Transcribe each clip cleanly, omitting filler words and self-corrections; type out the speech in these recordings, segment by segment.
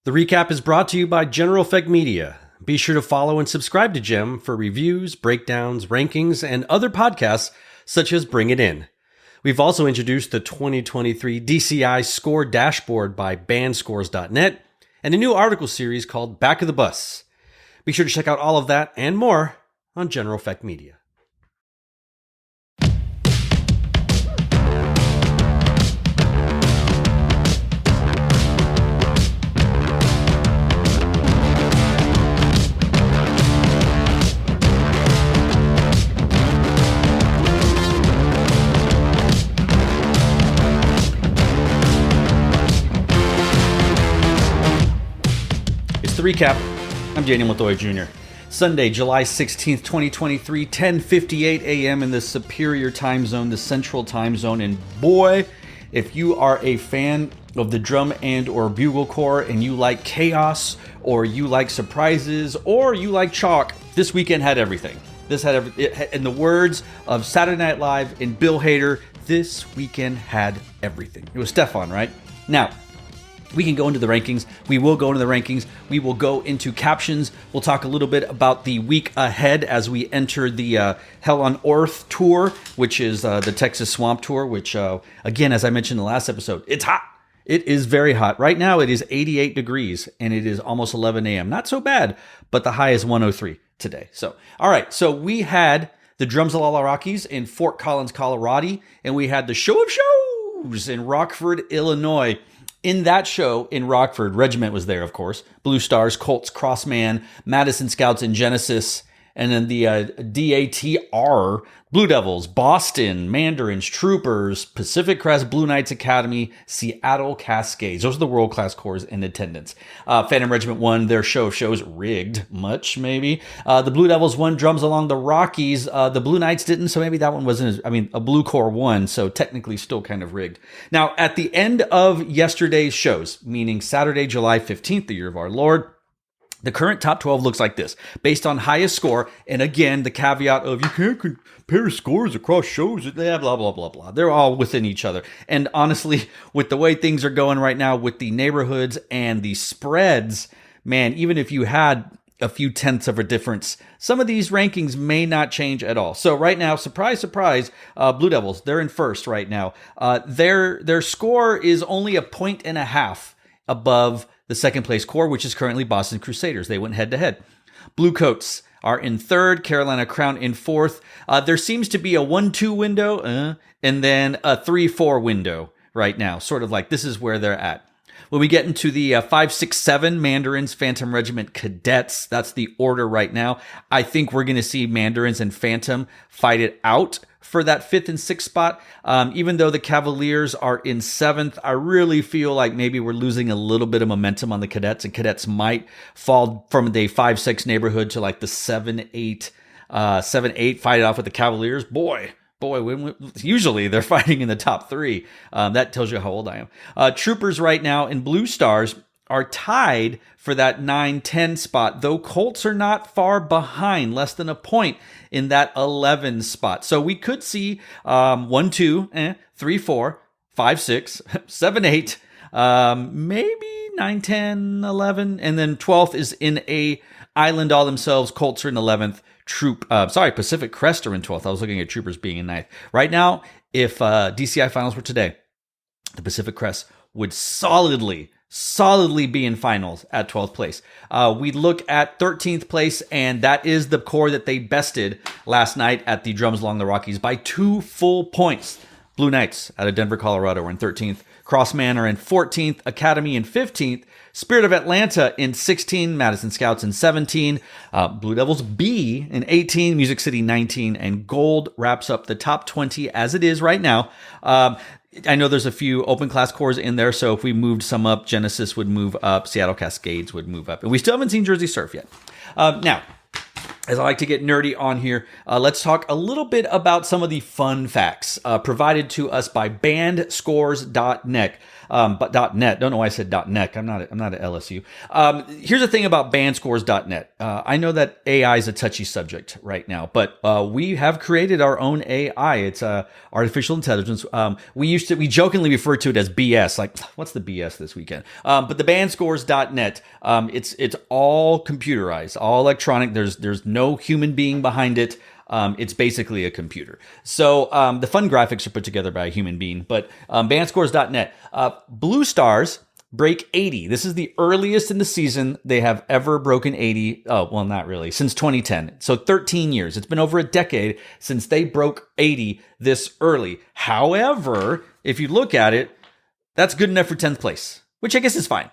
The recap is brought to you by General Effect Media. Be sure to follow and subscribe to GEM for reviews, breakdowns, rankings, and other podcasts such as Bring It In. We've also introduced the 2023 DCI Score Dashboard by bandscores.net and a new article series called Back of the Bus. Be sure to check out all of that and more on General Effect Media. The recap. I'm Daniel Montoya Jr. Sunday, July 16th, 2023, 10:58 a.m. in the Superior Time Zone, the Central Time Zone. And boy, if you are a fan of the drum and or bugle corps and you like chaos or you like surprises or you like chalk, this weekend had everything. In the words of Saturday Night Live and Bill Hader, this weekend had everything. It was Stefan, right? Now, we can go into the rankings. We will go into the rankings. We will go into captions. We'll talk a little bit about the week ahead as we enter the Hell on Earth tour, which is the Texas Swamp Tour, which, again, as I mentioned in the last episode, it's hot. It is very hot. Right now, it is 88 degrees, and it is almost 11 a.m. Not so bad, but the high is 103 today. So, all right. So we had the Drums of All Rockies in Fort Collins, Colorado, and we had the Show of Shows in Rockford, Illinois. In that show in Rockford, Regiment was there, of course. Blue Stars, Colts, Crossman, Madison Scouts, and Genesis. And then the DATR, Blue Devils, Boston, Mandarins, Troopers, Pacific Crest, Blue Knights Academy, Seattle Cascades. Those are the world-class corps in attendance. Phantom Regiment won their show of shows, rigged, much maybe. The Blue Devils won Drums Along the Rockies. The Blue Knights didn't, so maybe that one wasn't a Blue Corps won, so technically still kind of rigged. Now, at the end of yesterday's shows, meaning Saturday, July 15th, the year of our Lord, the current top 12 looks like this, based on highest score. And again, the caveat of you can't compare scores across shows, blah, blah, blah, blah, blah. They're all within each other. And honestly, with the way things are going right now with the neighborhoods and the spreads, man, even if you had a few tenths of a difference, some of these rankings may not change at all. So right now, surprise, surprise, Blue Devils, they're in first right now. Their score is only a point and a half above the second place corps, which is currently Boston Crusaders. They went head to head. Blue Coats are in third, Carolina Crown in fourth. There seems to be a 1-2 window and then a 3-4 window right now. Sort of like this is where they're at. When we get into the 5, 6, 7 Mandarins, Phantom Regiment Cadets, that's the order right now. I think we're going to see Mandarins and Phantom fight it out for that 5th and 6th spot. Even though the Cavaliers are in 7th, I really feel like maybe we're losing a little bit of momentum on the Cadets, and Cadets might fall from the 5-6 neighborhood to like the 7-8, fight it off with the Cavaliers. Boy, usually they're fighting in the top 3. That tells you how old I am. Troopers right now in Blue Stars are tied for that 9-10 spot, though Colts are not far behind, less than a point in that 11 spot. So we could see 1, 2, 3, 4, 5, 6, 7, 8, maybe 9, 10, 11, and then 12th is in a island all themselves. Colts are in 11th. Pacific Crest are in 12th. I was looking at Troopers being in 9th. Right now, if DCI finals were today, the Pacific Crest would solidly be in finals at 12th place. We look at 13th place, and that is the corps that they bested last night at the Drums Along the Rockies by 2 full points. Blue Knights out of Denver, Colorado are in 13th. Crossman are in 14th. Academy in 15th. Spirit of Atlanta in 16. Madison Scouts in 17. Blue Devils B in 18. Music City 19. And Gold wraps up the top 20 as it is right now. I know there's a few open class corps in there, so if we moved some up, Genesis would move up, Seattle Cascades would move up. And we still haven't seen Jersey Surf yet. Now, as I like to get nerdy on here, let's talk a little bit about some of the fun facts provided to us by bandscores.net. but .net. Don't know why I said .net. I'm not at LSU. Here's the thing about bandscores.net. I know that AI is a touchy subject right now, but we have created our own AI. It's artificial intelligence. We jokingly refer to it as BS. Like, what's the BS this weekend? But the bandscores.net, it's all computerized, all electronic. There's no human being behind it. It's basically a computer. So the fun graphics are put together by a human being. But bandscores.net, Blue Stars break 80. This is the earliest in the season they have ever broken 80. Oh, well, not really. Since 2010. So 13 years. It's been over a decade since they broke 80 this early. However, if you look at it, that's good enough for 10th place, which I guess is fine.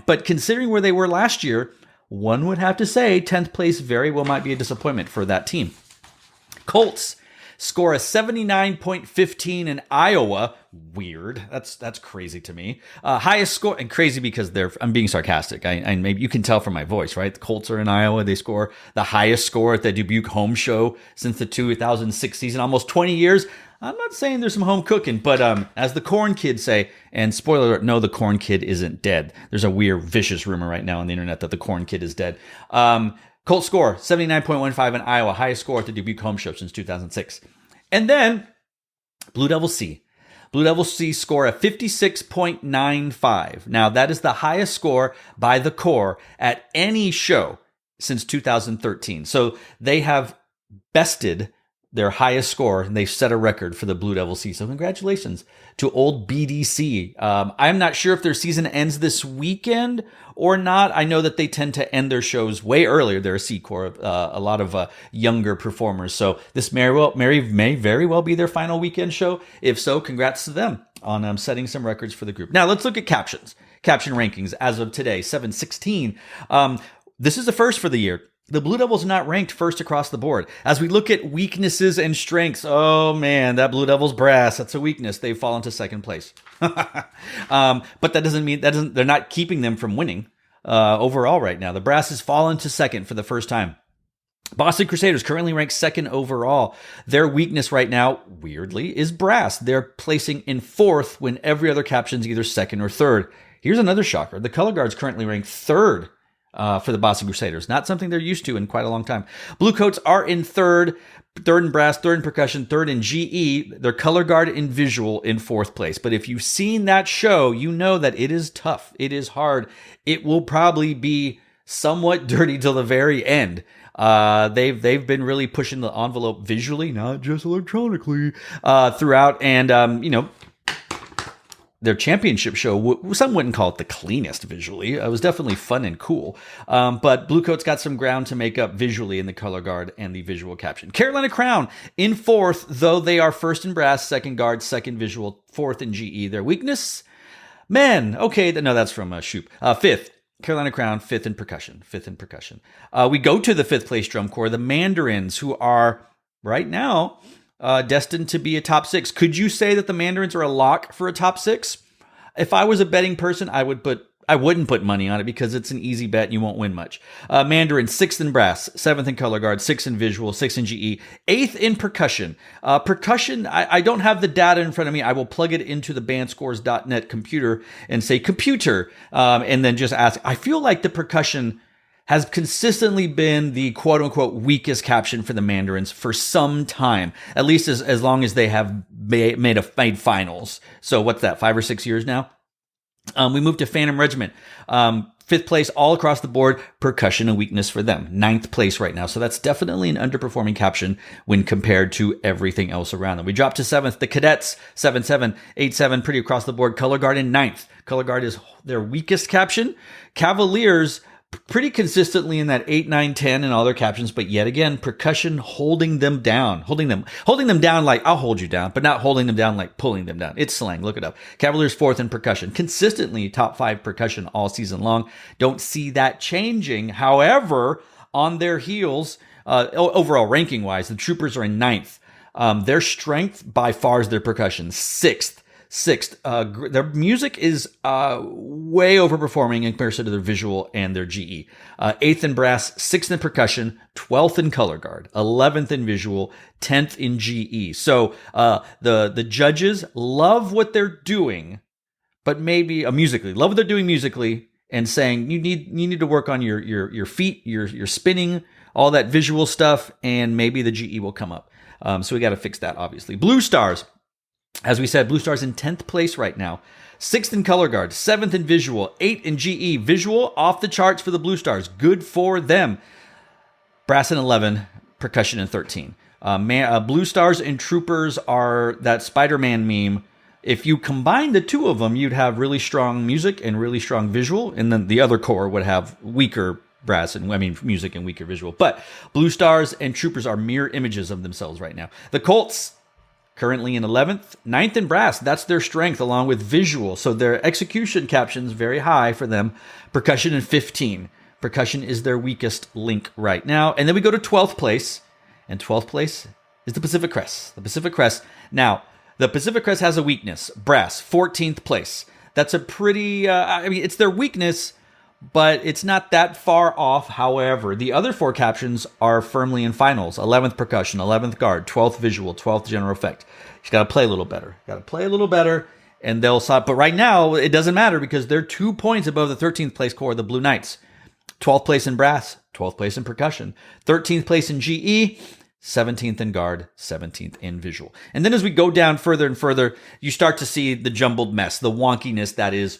But considering where they were last year, one would have to say 10th place very well might be a disappointment for that team. Colts score a 79.15 in Iowa. Weird. That's crazy to me. Highest score, and crazy because I'm being sarcastic. I maybe you can tell from my voice, right? The Colts are in Iowa. They score the highest score at the Dubuque home show since the 2006 season, almost 20 years. I'm not saying there's some home cooking, but as the Corn Kids say, and spoiler alert, no, the Corn Kid isn't dead. There's a weird, vicious rumor right now on the internet that the Corn Kid is dead. Colts score 79.15 in Iowa, highest score at the Dubuque home show since 2006. And then Blue Devil C. Blue Devil C score a 56.95. Now, that is the highest score by the Core at any show since 2013. So they have bested their highest score, and they've set a record for the Blue Devil C. So congratulations to old BDC. I'm not sure if their season ends this weekend or not. I know that they tend to end their shows way earlier. They're a C Corps, a lot of younger performers. So this may very well be their final weekend show. If so, congrats to them on setting some records for the group. Now let's look at caption rankings as of today, 7/16. This is the first for the year. The Blue Devils are not ranked first across the board. As we look at weaknesses and strengths, oh man, that Blue Devils brass, that's a weakness. They've fallen to second place. But that doesn't mean they're not keeping them from winning overall right now. The brass has fallen to second for the first time. Boston Crusaders currently ranked second overall. Their weakness right now, weirdly, is brass. They're placing in fourth when every other caption's either second or third. Here's another shocker. The color guard's currently ranked third for the Boston Crusaders. Not something they're used to in quite a long time. Blue Coats are in third in brass, third in percussion, third in GE. Their color guard and visual in fourth place. But if you've seen that show, you know that it is tough. It is hard. It will probably be somewhat dirty till the very end. They've been really pushing the envelope visually, not just electronically, throughout. And, their championship show, some wouldn't call it the cleanest visually. It was definitely fun and cool. But Blue Coats got some ground to make up visually in the color guard and the visual caption. Carolina Crown in fourth, though they are first in brass, second guard, second visual, fourth in GE. Their weakness? Men. Okay, no, that's from Shoop. Fifth. Carolina Crown, fifth in percussion. We go to the fifth place drum corps, the Mandarins, who are right now destined to be a top six. Could you say that the Mandarins are a lock for a top six? If I was a betting person, I wouldn't put money on it because it's an easy bet and you won't win much. Mandarin, sixth in brass, seventh in color guard, sixth in visual, sixth in GE, eighth in percussion. Percussion, I don't have the data in front of me. I will plug it into the bandscores.net computer and say computer, and then just ask. I feel like the percussion has consistently been the quote-unquote weakest caption for the Mandarins for some time, at least as long as they have made finals. So what's that, 5 or 6 years now? We moved to Phantom Regiment. Fifth place all across the board, percussion a weakness for them. Ninth place right now. So that's definitely an underperforming caption when compared to everything else around them. We dropped to seventh. The Cadets, 7-7, 8-7, pretty across the board. Color Guard in ninth. Color Guard is their weakest caption. Cavaliers, pretty consistently in that 8, 9, 10 and all their captions, but yet again, percussion holding them down like I'll hold you down, but not holding them down like pulling them down. It's slang. Look it up. Cavaliers fourth in percussion, consistently top 5 percussion all season long. Don't see that changing. However, on their heels, overall ranking wise, the Troopers are in ninth. Their strength by far is their percussion, sixth. Their music is way overperforming in comparison to their visual and their GE. Eighth in brass, sixth in percussion, 12th in color guard, 11th in visual, 10th in GE. So the judges love what they're doing, but maybe musically. Love what they're doing musically, and saying you need to work on your feet, your spinning, all that visual stuff, and maybe the GE will come up. So we got to fix that, obviously. Blue Stars, as we said, Blue Stars in 10th place right now. 6th in color guard, 7th in visual, 8th in GE. Visual off the charts for the Blue Stars. Good for them. Brass in 11, percussion in 13. Blue Stars and Troopers are that Spider-Man meme. If you combine the two of them, you'd have really strong music and really strong visual, and then the other core would have weaker music and weaker visual. But Blue Stars and Troopers are mirror images of themselves right now. The Colts, currently in 11th, 9th in brass. That's their strength, along with visual. So their execution caption's very high for them. Percussion in 15. Percussion is their weakest link right now. And then we go to 12th place, and 12th place is the Pacific Crest. The Pacific Crest. Now, the Pacific Crest has a weakness. Brass, 14th place. That's a pretty, it's their weakness, but it's not that far off. However, the other 4 captions are firmly in finals. 11th percussion, 11th guard, 12th visual, 12th general effect. You got to play a little better. And they'll stop. But right now, it doesn't matter because they're 2 points above the 13th place core, the Blue Knights. 12th place in brass, 12th place in percussion, 13th place in GE, 17th in guard, 17th in visual. And then as we go down further and further, you start to see the jumbled mess, the wonkiness that is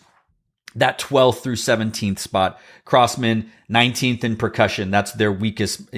that 12th through 17th spot. Crossmen, 19th in percussion. That's their weakest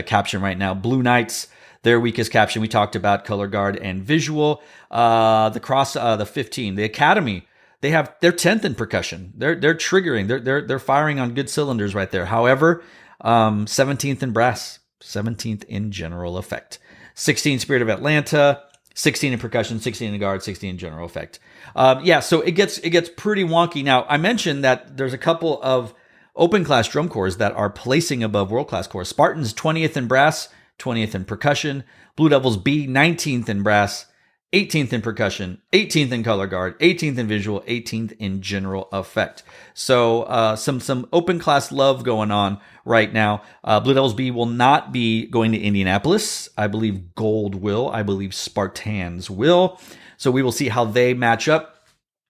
caption right now. Blue Knights, their weakest caption. We talked about color guard and visual. The 15. The Academy, they're 10th in percussion. They're triggering. They're firing on good cylinders right there. However, 17th in brass, 17th in general effect. 16 Spirit of Atlanta, 16 in percussion, 16 in guard, 16 in general effect. So it gets pretty wonky. Now, I mentioned that there's a couple of open class drum corps that are placing above world class corps. Spartans 20th in brass, 20th in percussion. Blue Devils B 19th in brass, 18th in percussion, 18th in color guard, 18th in visual, 18th in general effect. So some open class love going on right now. Blue Devils B will not be going to Indianapolis. I believe Gold will. I believe Spartans will. So we will see how they match up.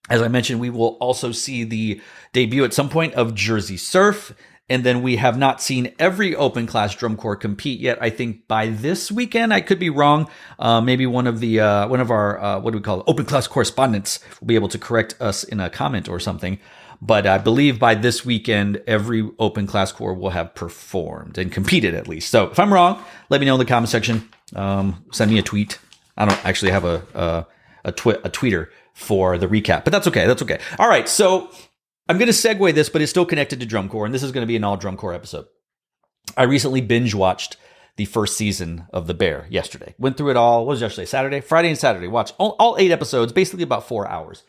As I mentioned, we will also see the debut at some point of Jersey Surf. And then we have not seen every open class drum corps compete yet. I think by this weekend, I could be wrong. Maybe one of our what do we call it? Open class correspondents will be able to correct us in a comment or something. But I believe by this weekend, every open class corps will have performed and competed at least. So if I'm wrong, let me know in the comment section. Send me a tweet. I don't actually have a tweeter for the recap, but that's okay. That's okay. All right. So I'm going to segue this, but it's still connected to drum corps, and this is going to be an all drum corps episode. I recently binge watched the first season of The Bear yesterday. Went through it all. What was yesterday? Friday and Saturday. Watched all 8 episodes, basically about 4 hours.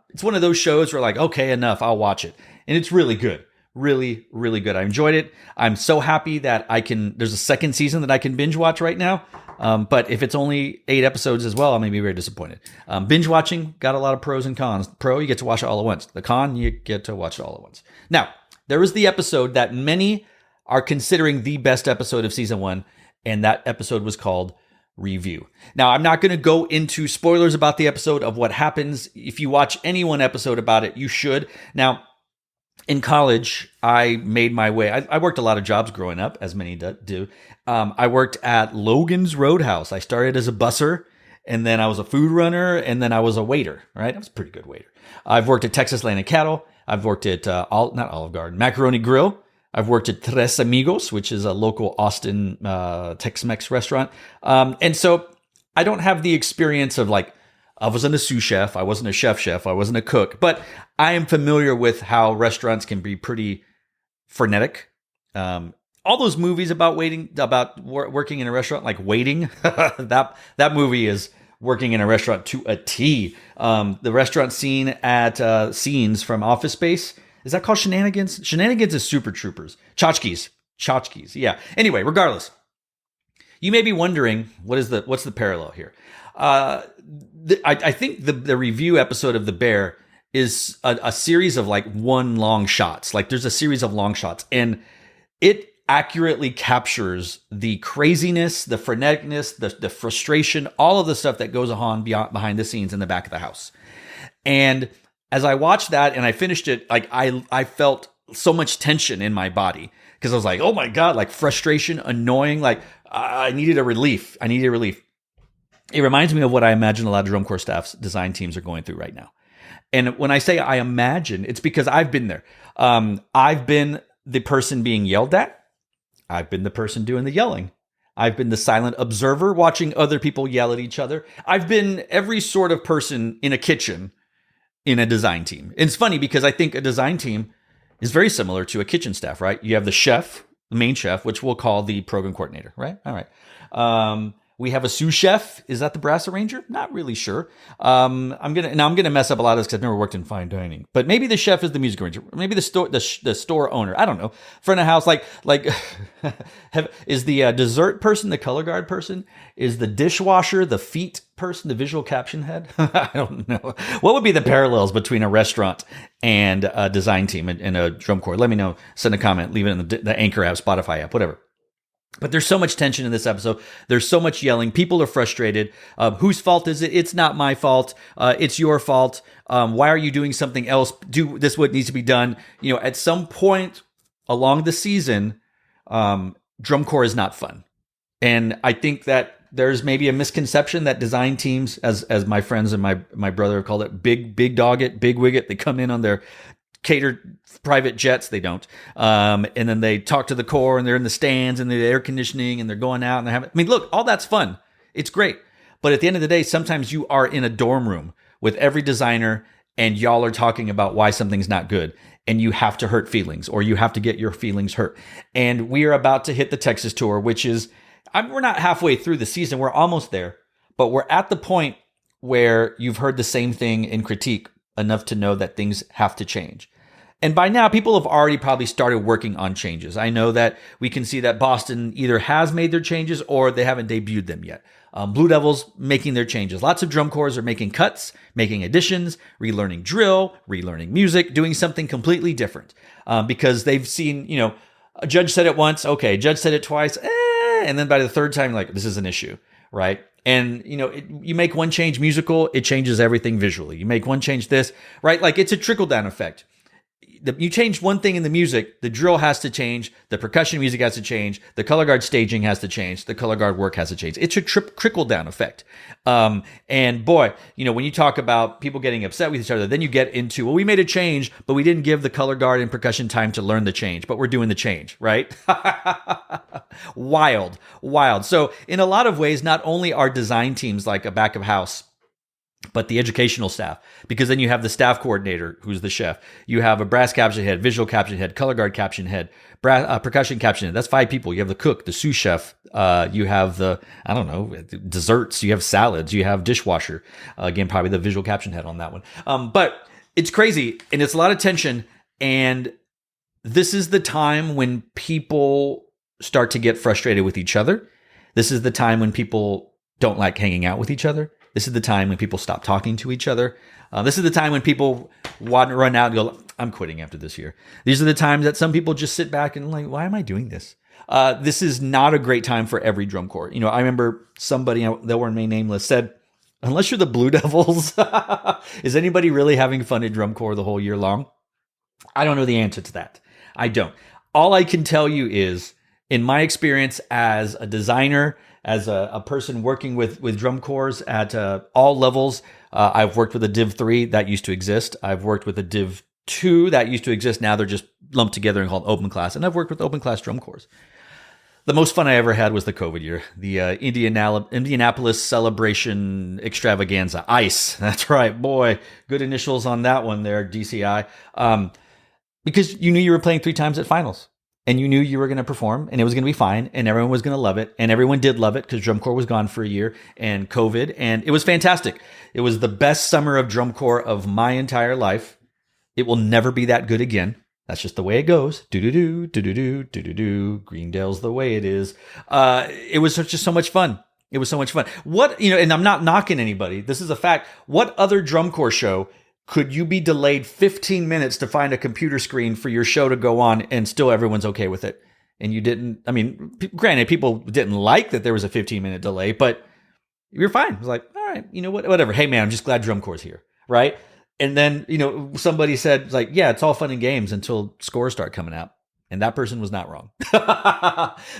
It's one of those shows where like, okay, enough, I'll watch it. And it's really good. Really, really good. I enjoyed it. I'm so happy that there's a second season that I can binge watch right now. But if it's only 8 episodes as well, I'm going to be very disappointed. Binge watching got a lot of pros and cons. Pro, you get to watch it all at once. The con, you get to watch it all at once. Now, there was the episode that many are considering the best episode of season 1, and that episode was called Review. Now, I'm not going to go into spoilers about the episode of what happens. If you watch any one episode about it, you should. Now, in college, I made my way. I worked a lot of jobs growing up, as many do. I worked at Logan's Roadhouse. I started as a busser, and then I was a food runner, and then I was a waiter, right? I was a pretty good waiter. I've worked at Texas Land and Cattle. I've worked at, not Olive Garden, Macaroni Grill. I've worked at Tres Amigos, which is a local Austin Tex-Mex restaurant. And so I don't have the experience of like, I wasn't a sous chef. I wasn't a chef. I wasn't a cook. But I am familiar with how restaurants can be pretty frenetic. All those movies about working in a restaurant, like Waiting, that movie is working in a restaurant to a T. The restaurant scene at Scenes from Office Space, is that called Shenanigans? Shenanigans is Super Troopers. Tchotchkes. Yeah. Anyway, regardless, you may be wondering what's the parallel here. I think the review episode of The Bear is a series of like one long shots. Like there's a series of long shots, and it accurately captures the craziness, the freneticness, the frustration, all of the stuff that goes on behind the scenes in the back of the house. And as I watched that and I finished it, like I felt so much tension in my body because I was like, oh my God, like frustration, annoying, like I needed a relief. I needed a relief. It reminds me of what I imagine a lot of drum corps staffs, design teams are going through right now. And when I say I imagine, it's because I've been there. I've been the person being yelled at. I've been the person doing the yelling. I've been the silent observer watching other people yell at each other. I've been every sort of person in a kitchen in a design team. And it's funny because I think a design team is very similar to a kitchen staff, right? You have the chef, the main chef, which we'll call the program coordinator, right? All right. We have a sous chef. Is that the brass arranger? Not really sure. I'm gonna mess up a lot of this because I've never worked in fine dining. But maybe the chef is the music arranger. Maybe the store owner. I don't know. Front of house, like is the dessert person the color guard person? Is the dishwasher the feet person, the visual caption head? I don't know. What would be the parallels between a restaurant and a design team and a drum corps? Let me know. Send a comment. Leave it in the Anchor app, Spotify app, whatever. But there's so much tension in this episode. There's so much yelling. People are frustrated. Whose fault is it? It's not my fault. It's your fault. Why are you doing something else? Do this what needs to be done. You know, at some point along the season, drum corps is not fun. And I think that there's maybe a misconception that design teams, as my friends and my brother have called it, big dog it, big wig it. They come in on their catered private jets. They don't. And then they talk to the corps and they're in the stands and the air conditioning and they're going out and they're having, I mean, look, all that's fun. It's great. But at the end of the day, sometimes you are in a dorm room with every designer and y'all are talking about why something's not good and you have to hurt feelings or you have to get your feelings hurt. And we are about to hit the Texas tour, which is, we're not halfway through the season. We're almost there, but we're at the point where you've heard the same thing in critique enough to know that things have to change. And by now, people have already probably started working on changes. I know that we can see that Boston either has made their changes or they haven't debuted them yet. Blue Devils making their changes. Lots of drum corps are making cuts, making additions, relearning drill, relearning music, doing something completely different because they've seen, you know, a judge said it once, okay, judge said it twice, and then by the third time, like, this is an issue, right? And, you know, you make one change musical, it changes everything visually. You make one change this, right? Like, it's a trickle-down effect. You change one thing in the music, the drill has to change, the percussion music has to change, the color guard staging has to change, the color guard work has to change. It's a trickle-down effect. And boy, you know, when you talk about people getting upset with each other, then you get into, well, we made a change, but we didn't give the color guard and percussion time to learn the change, but we're doing the change, right? Wild. So in a lot of ways, not only are design teams like a back of house, but the educational staff, because then you have the staff coordinator, who's the chef. You have a brass caption head, visual caption head, color guard caption head, percussion caption head. That's 5 people. You have the cook, the sous chef. You have the, I don't know, desserts. You have salads. You have dishwasher. Again, probably the visual caption head on that one. But it's crazy and it's a lot of tension. And this is the time when people start to get frustrated with each other. This is the time when people don't like hanging out with each other. This is the time when people stop talking to each other. This is the time when people want to run out and go, I'm quitting after this year. These are the times that some people just sit back and like, why am I doing this? This is not a great time for every drum corps. You know, I remember somebody that were nameless said, unless you're the Blue Devils, is anybody really having fun at drum corps the whole year long? I don't know the answer to that. I don't. All I can tell you is, in my experience as a designer, as a person working with drum corps at all levels, I've worked with a Div 3 that used to exist. I've worked with a Div 2 that used to exist. Now they're just lumped together and called open class. And I've worked with open class drum corps. The most fun I ever had was the COVID year, the Indianapolis Celebration Extravaganza, ICE. That's right, boy, good initials on that one there, DCI. Because you knew you were playing 3 times at finals. And you knew you were going to perform and it was going to be fine and everyone was going to love it. And everyone did love it because drum corps was gone for a year and COVID. And it was fantastic. It was the best summer of drum corps of my entire life. It will never be that good again. That's just the way it goes. Do-do-do, do-do-do, do-do-do. Greendale's the way it is. It was just so much fun. It was so much fun. What, you know, and I'm not knocking anybody. This is a fact. What other drum corps show could you be delayed 15 minutes to find a computer screen for your show to go on and still everyone's okay with it? And you didn't, I mean, granted, people didn't like that there was a 15-minute delay, but you're fine. It was like, all right, you know what, whatever. Hey man, I'm just glad drum corps is here, right? And then, somebody said, like, yeah, it's all fun and games until scores start coming out. And that person was not wrong.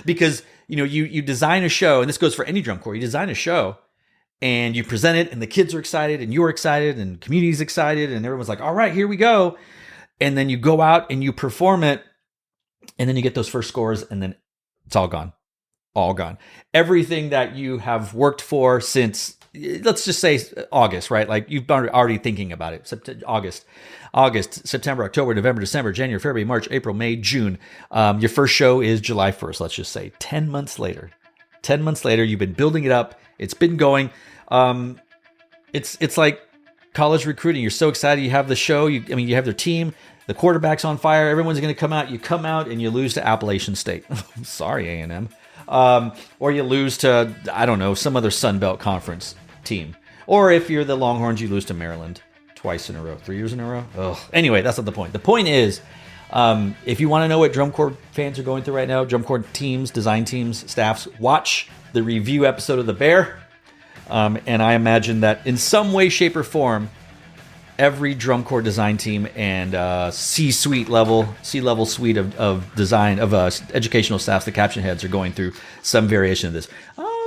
Because, you design a show, and this goes for any drum corps. You design a show and you present it, and the kids are excited, and you're excited, and community's excited, and everyone's like, all right, here we go. And then you go out and you perform it, and then you get those first scores, and then it's all gone. All gone. Everything that you have worked for since, let's just say August, right? Like you've been already thinking about it. August, September, October, November, December, January, February, March, April, May, June. Your first show is July 1st, let's just say. 10 months later, you've been building it up. It's been going. It's like college recruiting. You're so excited. You have the show. You have their team. The quarterback's on fire. Everyone's going to come out. You come out and you lose to Appalachian State. Sorry, A&M. Or you lose to, I don't know, some other Sun Belt Conference team. Or if you're the Longhorns, you lose to Maryland twice in a row, 3 years in a row. Ugh. Anyway, that's not the point. The point is, if you want to know what drum corps fans are going through right now, drum corps teams, design teams, staffs, watch the review episode of The Bear. And I imagine that in some way, shape, or form, every drum corps design team and C-level suite of design of educational staffs, the caption heads, are going through some variation of this.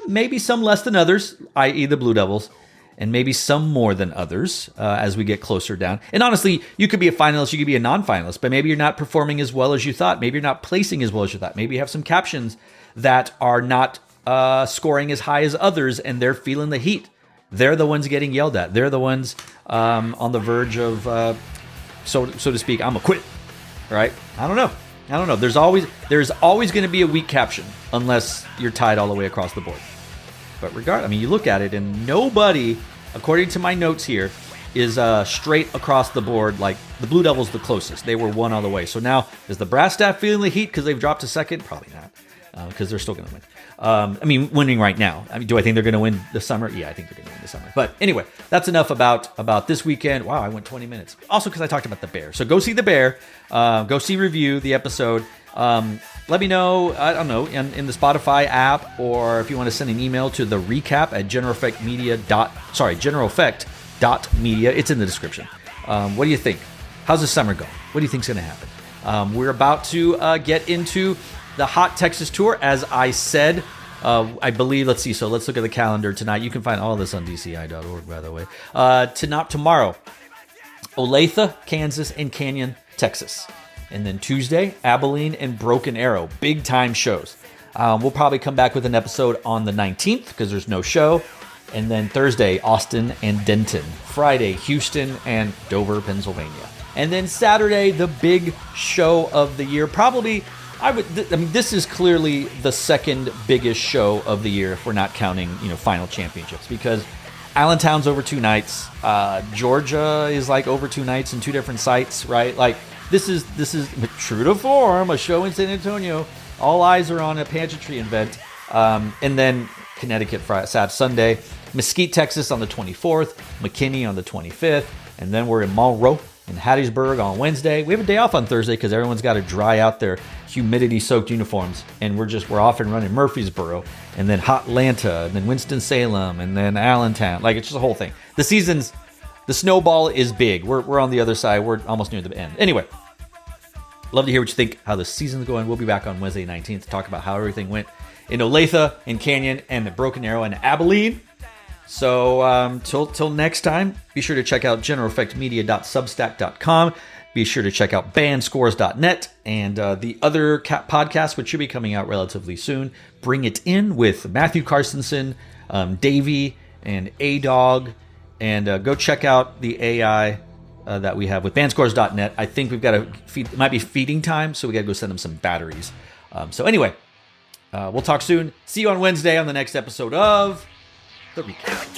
Maybe some less than others, i.e. the Blue Devils, and maybe some more than others as we get closer down. And honestly, you could be a finalist, you could be a non-finalist, but maybe you're not performing as well as you thought. Maybe you're not placing as well as you thought. Maybe you have some captions that are not scoring as high as others, and they're feeling the heat. They're the ones getting yelled at. They're the ones on the verge of, so to speak, I'm gonna quit. Right? I don't know. There's always going to be a weak caption unless you're tied all the way across the board. But you look at it, and nobody, according to my notes here, is straight across the board. Like the Blue Devils, the closest. They were one all the way. So now, is the brass staff feeling the heat because they've dropped to second? Probably not, because they're still going to win. Winning right now. Do I think they're going to win this summer? Yeah, I think they're going to win this summer. But anyway, that's enough about this weekend. Wow, I went 20 minutes. Also, because I talked about The Bear. So go see The Bear. Go review the episode. Let me know, I don't know, in the Spotify app, or if you want to send an email to the recap at generaleffect.media. It's in the description. What do you think? How's the summer going? What do you think's going to happen? We're about to get into the Hot Texas Tour, as I said. I believe, let's see, so let's look at the calendar tonight. You can find all this on dci.org, by the way. Tomorrow, Olathe, Kansas, and Canyon, Texas. And then Tuesday, Abilene and Broken Arrow. Big time shows. We'll probably come back with an episode on the 19th because there's no show. And then Thursday, Austin and Denton. Friday, Houston and Dover, Pennsylvania. And then Saturday, the big show of the year. Probably, this is clearly the second biggest show of the year if we're not counting, final championships, because Allentown's over 2 nights. Georgia is like over 2 nights in 2 different sites, right? Like, this is true to form, a show in San Antonio. All eyes are on a pageantry event. And then Connecticut Saturday, Sunday, Mesquite, Texas on the 24th, McKinney on the 25th, and then we're in Monroe and Hattiesburg on Wednesday. We have a day off on Thursday because everyone's got to dry out their humidity-soaked uniforms, and we're off and running Murfreesboro, and then Hotlanta, and then Winston-Salem, and then Allentown. Like, it's just a whole thing. The snowball is big. We're on the other side. We're almost near the end. Anyway, love to hear what you think, how the season's going. We'll be back on Wednesday 19th to talk about how everything went in Olathe and Canyon and the Broken Arrow and Abilene. So till next time, be sure to check out generaleffectmedia.substack.com. Be sure to check out bandscores.net and the other podcast, which should be coming out relatively soon. Bring It In with Matthew Carstensen, Davey, and A-Dog. And go check out the AI that we have with bandscores.net. I think we've got to it might be feeding time, so we got to go send them some batteries. So anyway, we'll talk soon. See you on Wednesday on the next episode of The Recap.